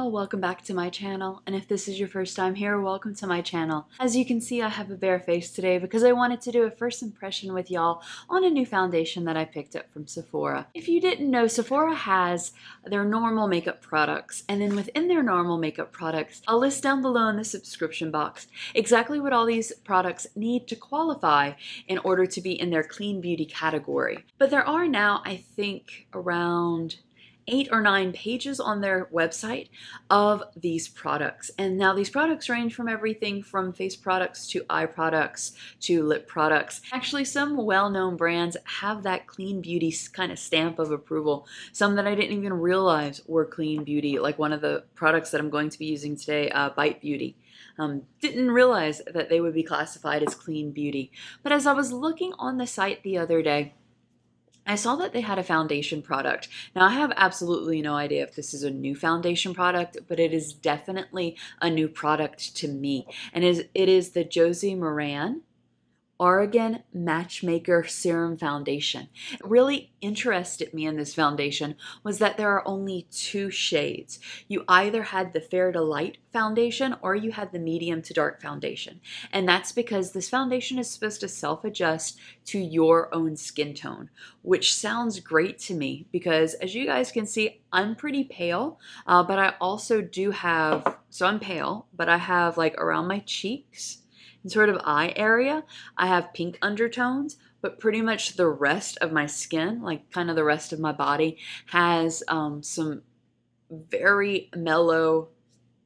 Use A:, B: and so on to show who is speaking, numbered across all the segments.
A: y'all, welcome back to my channel, and if this is your first time here, welcome to my channel. As you can see, I have a bare face today because I wanted to do a first impression with y'all on a new foundation that I picked up from Sephora. If you didn't know, Sephora has their normal makeup products, and then within their normal makeup products, I'll list down below in the subscription box exactly what all these products need to qualify in order to be in their clean beauty category. But there are now, I think, around 8 or 9 pages on their website of these products. And now these products range from everything from face products to eye products to lip products. Actually, some well-known brands have that clean beauty kind of stamp of approval. Some that I didn't even realize were clean beauty, like one of the products that I'm going to be using today, Bite Beauty. Didn't realize that they would be classified as clean beauty. But as I was looking on the site the other day, I saw that they had a foundation product. Now, I have absolutely no idea if this is a new foundation product, but it is definitely a new product to me. And it is the Josie Maran Argan Matchmaker Serum Foundation. What really interested me in this foundation was that there are only 2 shades. You either had the fair to light foundation or you had the medium to dark foundation. And that's because this foundation is supposed to self-adjust to your own skin tone, which sounds great to me because, as you guys can see, I'm pretty pale, but I also do have, so I'm pale, but I have like around my cheeks and sort of eye area, I have pink undertones, but pretty much the rest of my skin, like kind of the rest of my body, has some very mellow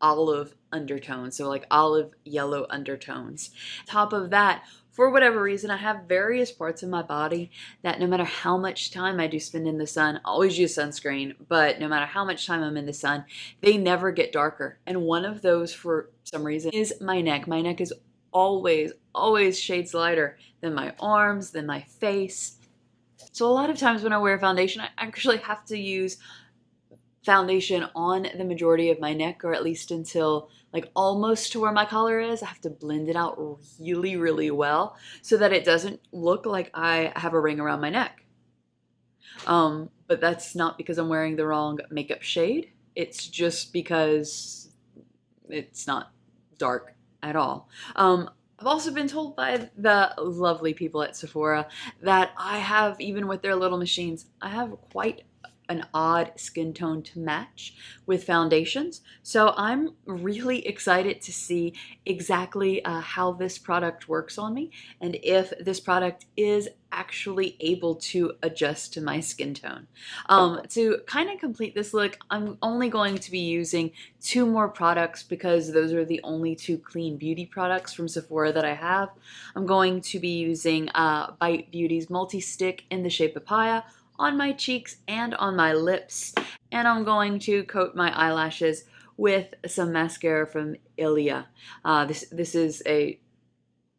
A: olive undertones, so like olive yellow undertones. Top of that, for whatever reason, I have various parts of my body that no matter how much time I do spend in the sun, I always use sunscreen, but no matter how much time I'm in the sun, they never get darker. And one of those, for some reason, is my neck. My neck is always shades lighter than my arms, than my face. So a lot of times when I wear foundation, I actually have to use foundation on the majority of my neck, or at least until like almost to where my collar is. I have to blend it out really well so that it doesn't look like I have a ring around my neck. But that's not because I'm wearing the wrong makeup shade. It's just because it's not dark at all. I've also been told by the lovely people at Sephora that I have, even with their little machines, I have quite an odd skin tone to match with foundations. So I'm really excited to see exactly how this product works on me and if this product is actually able to adjust to my skin tone. To kind of complete this look, I'm only going to be using 2 more products because those are the only 2 clean beauty products from Sephora that I have. I'm going to be using Bite Beauty's multi-stick in the shape of papaya on my cheeks and on my lips, and I'm going to coat my eyelashes with some mascara from Ilia. This is a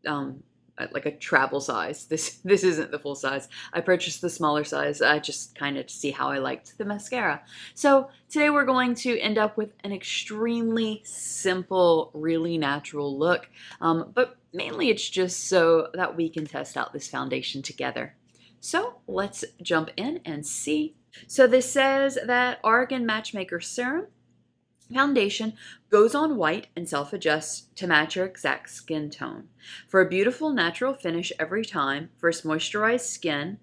A: like a travel size. This isn't the full size. I purchased the smaller size just kind of to see how I liked the mascara. So today we're going to end up with an extremely simple, really natural look, but mainly it's just so that we can test out this foundation together. So let's jump in and see. So this says that Argan Matchmaker Serum foundation goes on white and self-adjusts to match your exact skin tone. For a beautiful natural finish every time, first moisturize skin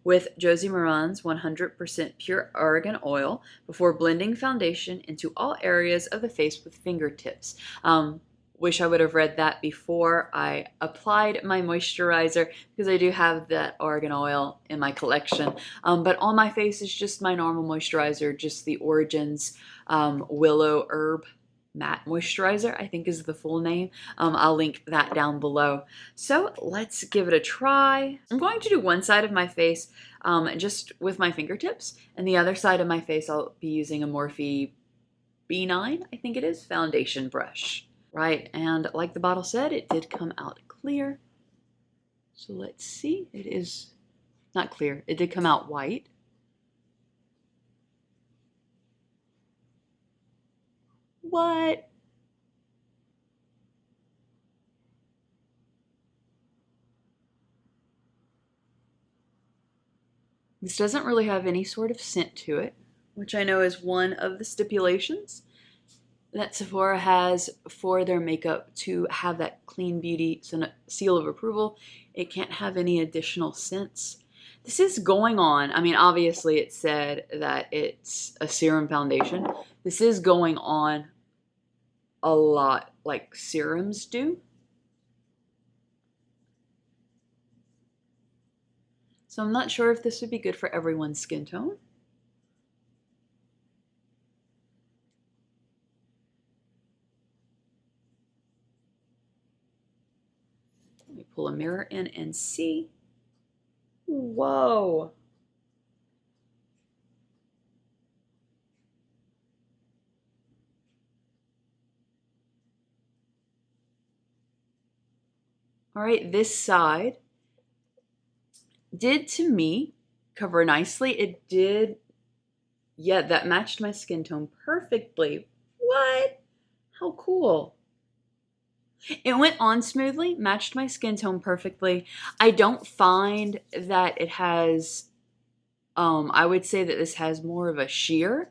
A: with Josie Maran's 100% pure argan oil before blending foundation into all areas of the face with fingertips. Wish I would have read that before I applied my moisturizer because I do have that argan oil in my collection. But on my face is just my normal moisturizer, just the Origins Willow Herb Matte Moisturizer, I think is the full name. I'll link that down below. So let's give it a try. I'm going to do one side of my face just with my fingertips, and the other side of my face I'll be using a Morphe B9, I think it is, foundation brush. Right, and like the bottle said, it did come out clear. So let's see, it is not clear, it did come out white. What? This doesn't really have any sort of scent to it, which I know is one of the stipulations. that Sephora has for their makeup to have that clean beauty seal of approval. It can't have any additional scents. This is going on. I mean, obviously it said that it's a serum foundation. This is going on a lot like serums do. So I'm not sure if this would be good for everyone's skin tone. Let me pull a mirror in and see. Whoa. All right, this side did to me cover nicely. It did, yeah, that matched my skin tone perfectly. What? How cool. It went on smoothly, matched my skin tone perfectly. I don't find that it has, I would say that this has more of a sheer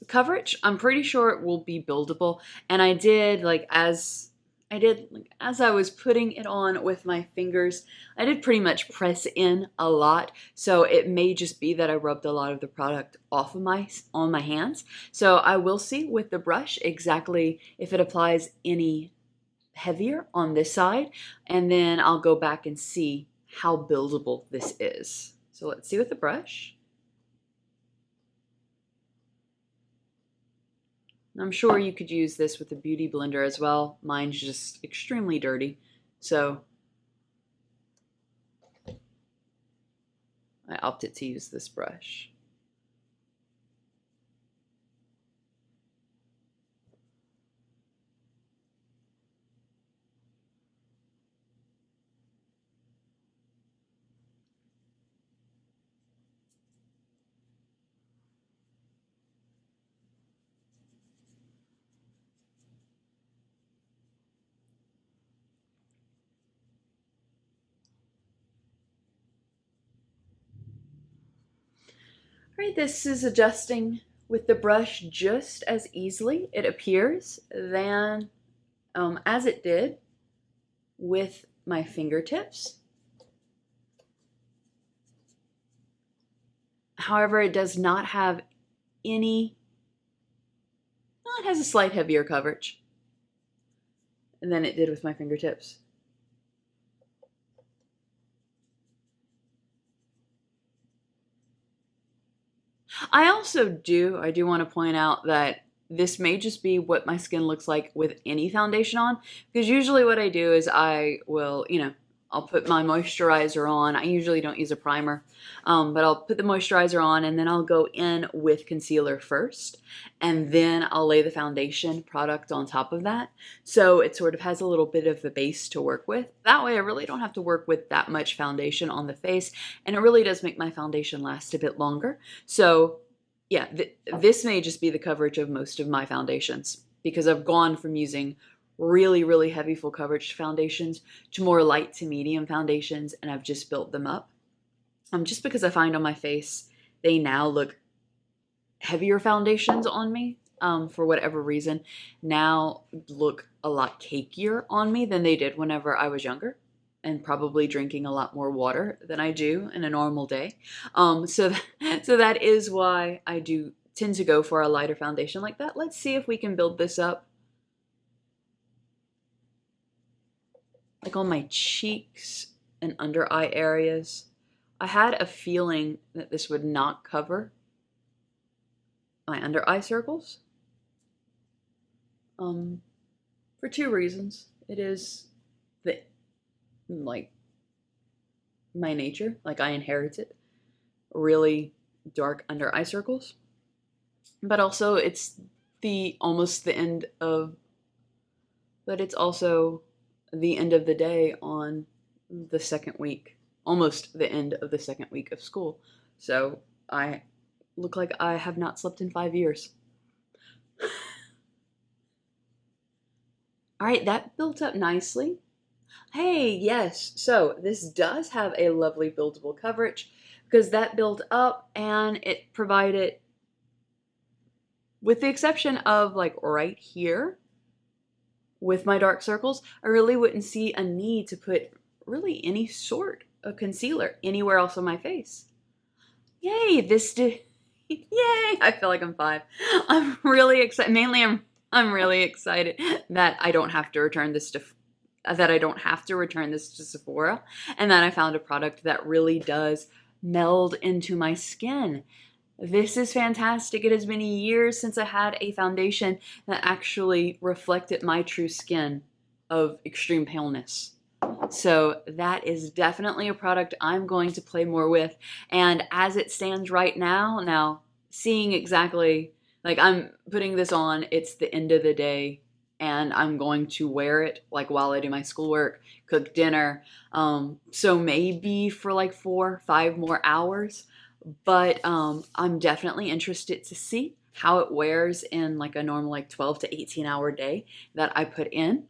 A: coverage. I'm pretty sure it will be buildable. And I did, as I was putting it on with my fingers, I did pretty much press in a lot. So it may just be that I rubbed a lot of the product off of on my hands. So I will see with the brush exactly if it applies any heavier on this side, and then I'll go back and see how buildable this is. So let's see with the brush. I'm sure you could use this with a beauty blender as well. Mine's just extremely dirty, so I opted to use this brush. All right, this is adjusting with the brush just as easily, it appears, than as it did with my fingertips. However, it does not have any, well, it has a slight heavier coverage than it did with my fingertips. I do want to point out that this may just be what my skin looks like with any foundation on, because usually what I do is I will, I'll put my moisturizer on. I usually don't use a primer, but I'll put the moisturizer on and then I'll go in with concealer first, and then I'll lay the foundation product on top of that. So it sort of has a little bit of the base to work with. That way I really don't have to work with that much foundation on the face, and it really does make my foundation last a bit longer. So yeah, this may just be the coverage of most of my foundations, because I've gone from using really, really heavy full coverage foundations to more light to medium foundations, and I've just built them up. Just because I find on my face, they now look heavier foundations on me, for whatever reason, now look a lot cakier on me than they did whenever I was younger, and probably drinking a lot more water than I do in a normal day. So that is why I do tend to go for a lighter foundation like that. Let's see if we can build this up. Like on my cheeks and under eye areas. I had a feeling that this would not cover my under eye circles. For two reasons. It is my nature, I inherited really dark under eye circles. But also it's it's also the end of the day on the second week, almost the end of the second week of school. So I look like I have not slept in 5 years. All right, that built up nicely. Hey, yes, so this does have a lovely buildable coverage because that built up and it provided with the exception of like right here with my dark circles, I really wouldn't see a need to put really any sort of concealer anywhere else on my face. Yay, this did, yay, I feel like I'm 5. I'm really excited, mainly I'm really excited that I don't have to return this to Sephora, and that I found a product that really does meld into my skin. This is fantastic. It has been years since I had a foundation that actually reflected my true skin of extreme paleness. So that is definitely a product I'm going to play more with. And as it stands right now, seeing exactly, like I'm putting this on, it's the end of the day, and I'm going to wear it like while I do my schoolwork, cook dinner. So maybe for like 4 or 5 more hours. But I'm definitely interested to see how it wears in like a normal like 12 to 18 hour day that I put in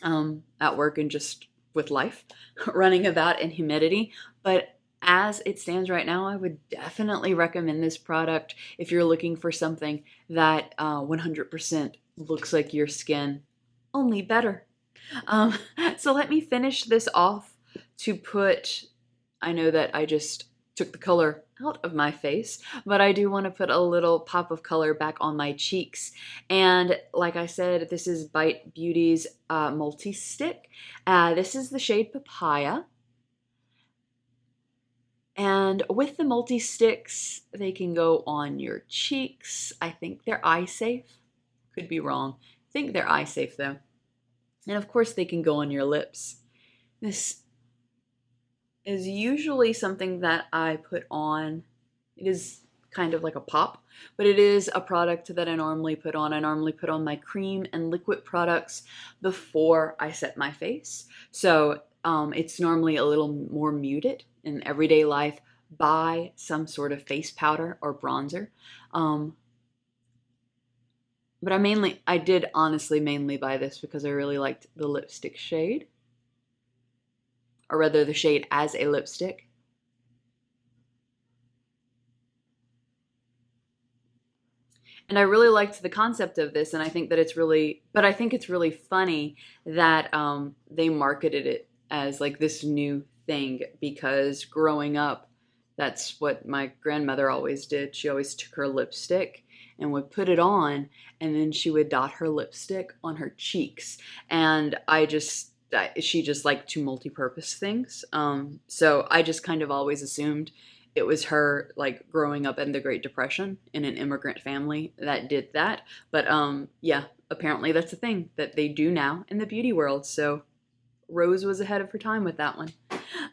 A: at work and just with life, running about in humidity. But as it stands right now, I would definitely recommend this product if you're looking for something that 100% looks like your skin, only better. So let me finish this off to put, I know that I just took the color out of my face, but I do want to put a little pop of color back on my cheeks. And like I said, this is Bite Beauty's multi-stick. This is the shade Papaya. And with the multi-sticks, they can go on your cheeks. I think they're eye safe. Could be wrong. I think they're eye safe though. And of course they can go on your lips. This is usually something that I put on. It is kind of like a pop, but it is a product that I normally put on. I normally put on my cream and liquid products before I set my face. So it's normally a little more muted in everyday life. Buy some sort of face powder or bronzer. But I did honestly mainly buy this because I really liked the lipstick shade. Or rather the shade as a lipstick. And I really liked the concept of this, and I think that it's really funny that they marketed it as like this new thing, because growing up, that's what my grandmother always did. She always took her lipstick and would put it on, and then she would dot her lipstick on her cheeks. And she just liked to multi-purpose things. So I just kind of always assumed it was her, like growing up in the Great Depression in an immigrant family that did that. But yeah, apparently that's a thing that they do now in the beauty world. So Rose was ahead of her time with that one.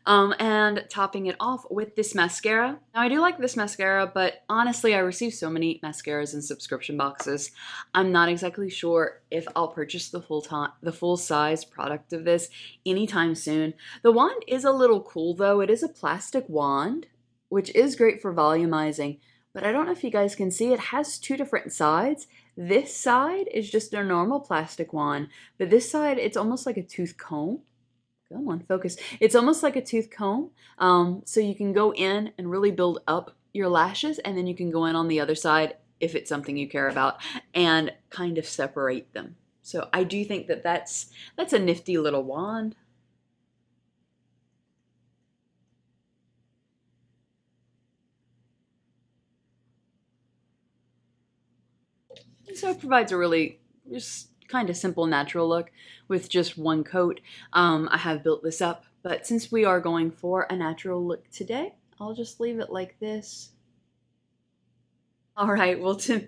A: And topping it off with this mascara. Now I do like this mascara, but honestly I receive so many mascaras in subscription boxes. I'm not exactly sure if I'll purchase the full size product of this anytime soon. The wand is a little cool though. It is a plastic wand, which is great for volumizing, but I don't know if you guys can see, it has 2 different sides. This side is just a normal plastic wand, but this side, it's almost like a tooth comb. Come on, focus. It's almost like a tooth comb. So you can go in and really build up your lashes, and then you can go in on the other side if it's something you care about and kind of separate them. So I do think that that's a nifty little wand. So it provides a really just kind of simple natural look with just one coat. I have built this up, but since we are going for a natural look today, I'll just leave it like this. All right, well, to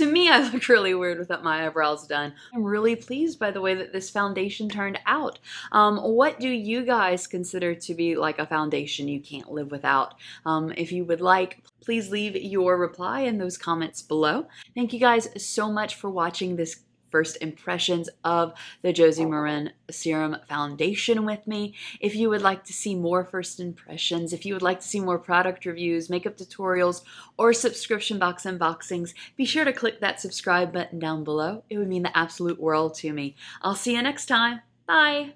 A: me, I look really weird without my eyebrows done. I'm really pleased by the way that this foundation turned out. What do you guys consider to be like a foundation you can't live without? If you would like, please leave your reply in those comments below. Thank you guys so much for watching this first impressions of the Josie Maran Serum Foundation with me. If you would like to see more first impressions, if you would like to see more product reviews, makeup tutorials, or subscription box unboxings, be sure to click that subscribe button down below. It would mean the absolute world to me. I'll see you next time. Bye!